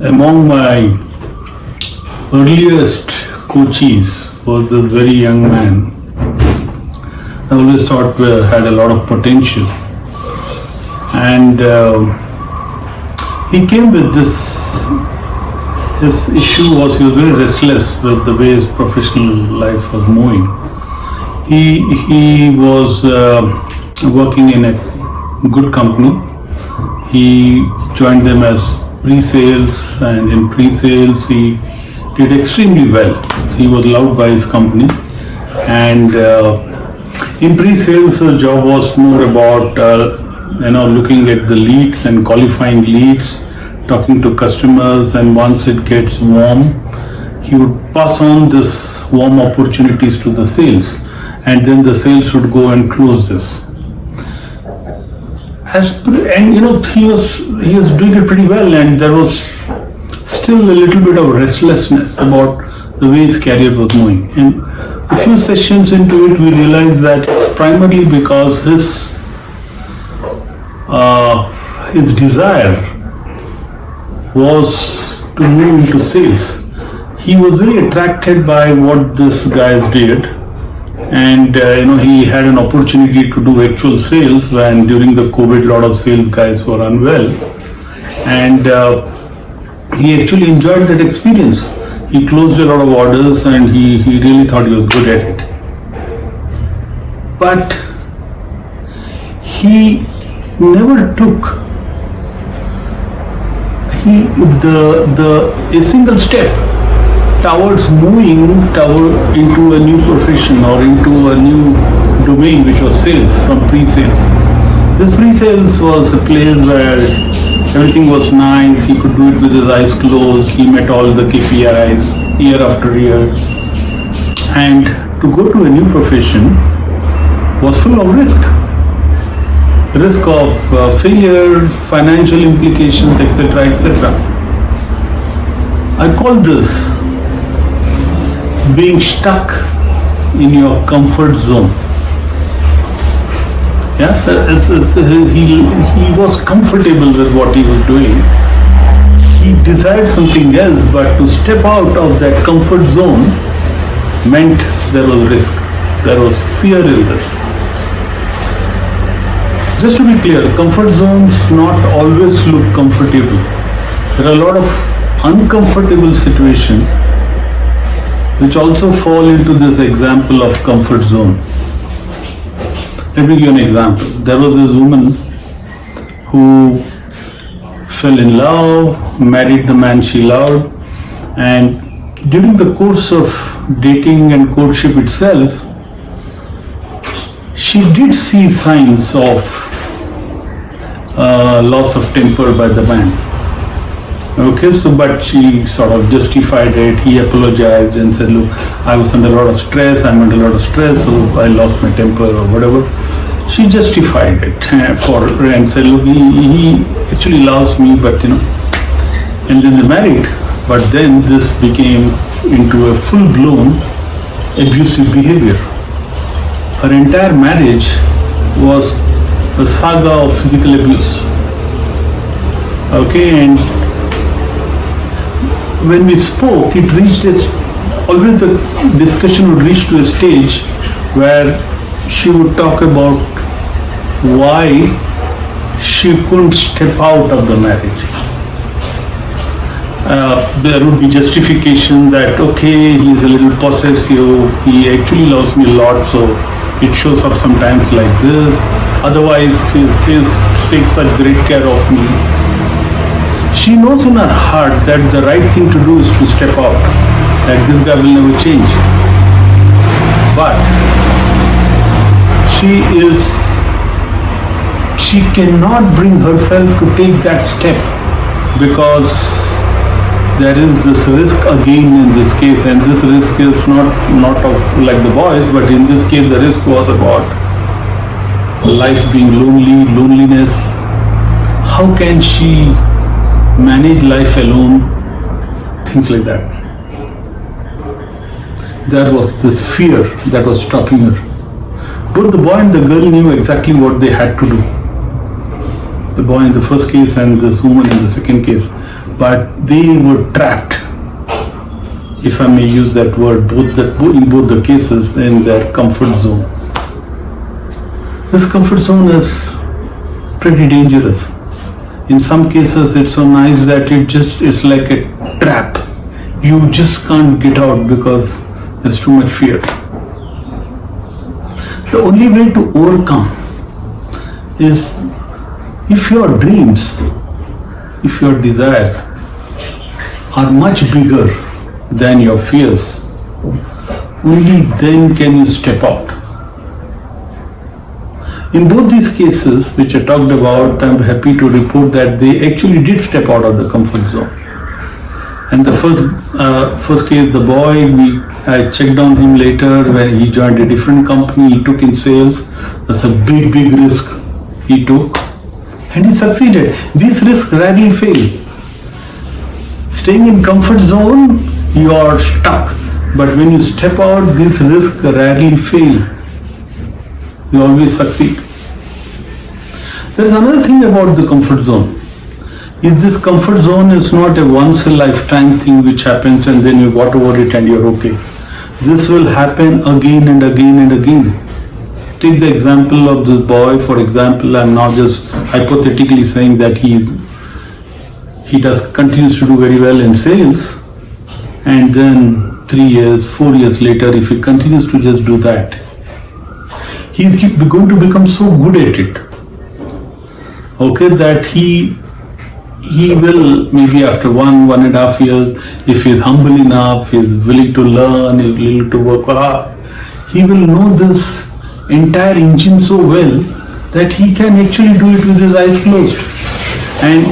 Among my earliest coaches was this very young man. I always thought had a lot of potential, and he came with this. His issue was he was very restless with the way his professional life was moving. He was working in a good company. He joined them as pre-sales, and in pre-sales he did extremely well. He was loved by his company, and in pre-sales the job was more about looking at the leads and qualifying leads, talking to customers, and once it gets warm, he would pass on this warm opportunities to the sales, and then the sales would go and close this. He was doing it pretty well, and there was still a little bit of restlessness about the way his career was moving. And a few sessions into it, we realized that it's primarily because his desire was to move into sales. He was very attracted by what this guys did, and he had an opportunity to do actual sales when during the COVID a lot of sales guys were unwell, and he actually enjoyed that experience. He closed a lot of orders, and he really thought he was good at it. But he never took a single step towards moving into a new profession or into a new domain, which was sales, from pre-sales. This pre-sales was a place where everything was nice. He could do it with his eyes closed. He met all the KPIs year after year. And to go to a new profession was full of risk. Risk of failure, financial implications, etc., etc. I call this being stuck in your comfort zone. Yeah, he was comfortable with what he was doing. He desired something else, but to step out of that comfort zone meant there was risk. There was fear in this. Just to be clear, comfort zones not always look comfortable. There are a lot of uncomfortable situations which also fall into this example of comfort zone. Let me give you an example. There was this woman who fell in love, married the man she loved, and during the course of dating and courtship itself, she did see signs of loss of temper by the man. Okay, but she sort of justified it. He apologized and said, look, I was under a lot of stress, I'm under a lot of stress, so I lost my temper or whatever. She justified it and said, look, he actually loves me, but and then they married. But then this became into a full-blown abusive behavior. Her entire marriage was a saga of physical abuse. Okay, and when we spoke, it reached always the discussion would reach to a stage where she would talk about why she couldn't step out of the marriage. There would be justification that, okay, he's a little possessive, he actually loves me a lot, so it shows up sometimes like this. Otherwise, he takes such great care of me. She knows in her heart that the right thing to do is to step out, that this guy will never change. But she cannot bring herself to take that step because there is this risk again in this case, and this risk is not of like the boys, but in this case the risk was about life being loneliness. How can she manage life alone? Things like that. There was this fear that was stopping her. Both the boy and the girl knew exactly what they had to do. The boy in the first case and this woman in the second case. but they were trapped, if I may use that word, in both the cases, in their comfort zone. This comfort zone is pretty dangerous. In some cases, it's so nice that it's like a trap. You just can't get out because there's too much fear. The only way to overcome is, if your dreams, if your desires are much bigger than your fears, only then can you step out. In both these cases which I talked about, I'm happy to report that they actually did step out of the comfort zone. And the first case, the boy, I checked on him later when he joined a different company. He took in sales. That's a big risk he took, and he succeeded. These risks rarely fail. Staying in comfort zone, you are stuck. But when you step out, these risks rarely fail. You always succeed. There is another thing about the comfort zone. This comfort zone is not a once in a lifetime thing which happens and then you got over it and you're okay. This will happen again and again and again. Take the example of this boy, for example. I'm not just hypothetically saying that he continues to do very well in sales, and then 3 years, 4 years later, if he continues to just do that, he's going to become so good at it, okay, that he will, maybe after 1.5 years, if he's humble enough, he's willing to learn, he's willing to work hard, he will know this entire engine so well that he can actually do it with his eyes closed. And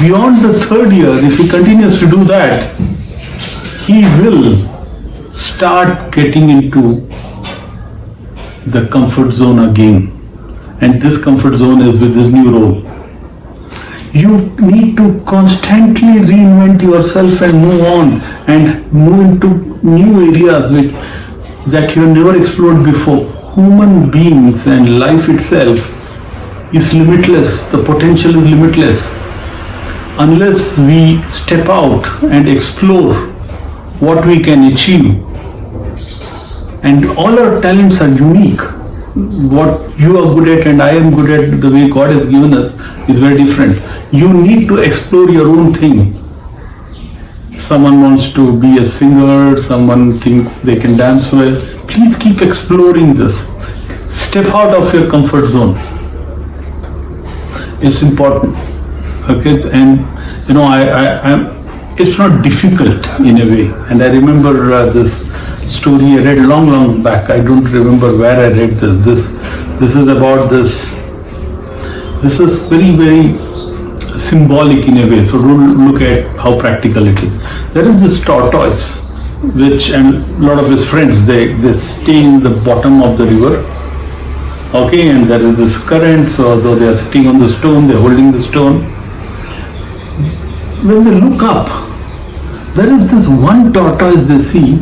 beyond the 3rd year, if he continues to do that, he will start getting into the comfort zone again. And this comfort zone is with this new role. You need to constantly reinvent yourself and move on and move into new areas that you have never explored before. Human beings and life itself is limitless. The potential is limitless. Unless we step out and explore what we can achieve. And all our talents are unique. What you are good at and I am good at, the way God has given us, is very different. You need to explore your own thing. Someone wants to be a singer, someone thinks they can dance well. Please keep exploring this. Step out of your comfort zone. It's important. Okay, and it's not difficult in a way. And I remember this story I read long back. I don't remember where I read this. This is about this. This is very symbolic in a way. So don't look at how practical it is. There is this tortoise, and a lot of his friends, they stay in the bottom of the river. Okay, and there is this current, so though they are sitting on the stone, they're holding the stone. When they look up, there is this one tortoise they see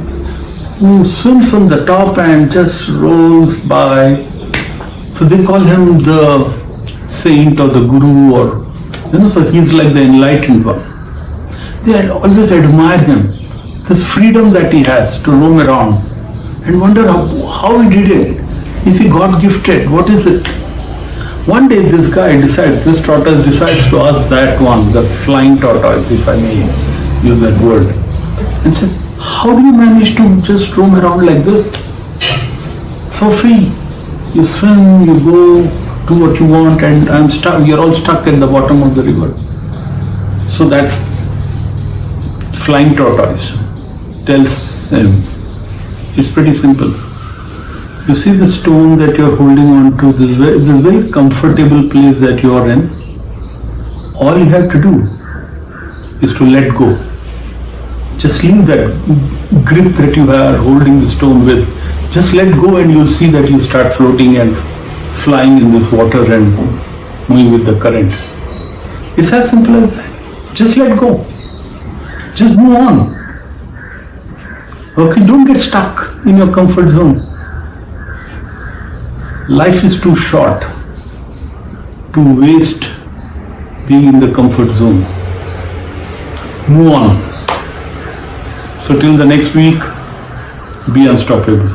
who swims on the top and just rolls by. So they call him the saint or the guru, or so he's like the enlightened one. They always admire him, this freedom that he has to roam around, and wonder how he did it. Is he God gifted? What is it? One day this tortoise decides to ask that one, the flying tortoise, if I may use that word, and said, how do you manage to just roam around like this? So free. You swim, you go, do what you want, and I'm stuck. You're all stuck at the bottom of the river. So that flying tortoise tells him, it's pretty simple. You see the stone that you're holding on to, this very comfortable place that you're in. All you have to do is to let go. Just leave that grip that you are holding the stone with. Just let go and you'll see that you start floating and flying in this water and moving with the current. It's as simple as that. Just let go. Just move on. Okay, don't get stuck in your comfort zone. Life is too short to waste being in the comfort zone. move on. So till the next week, be unstoppable.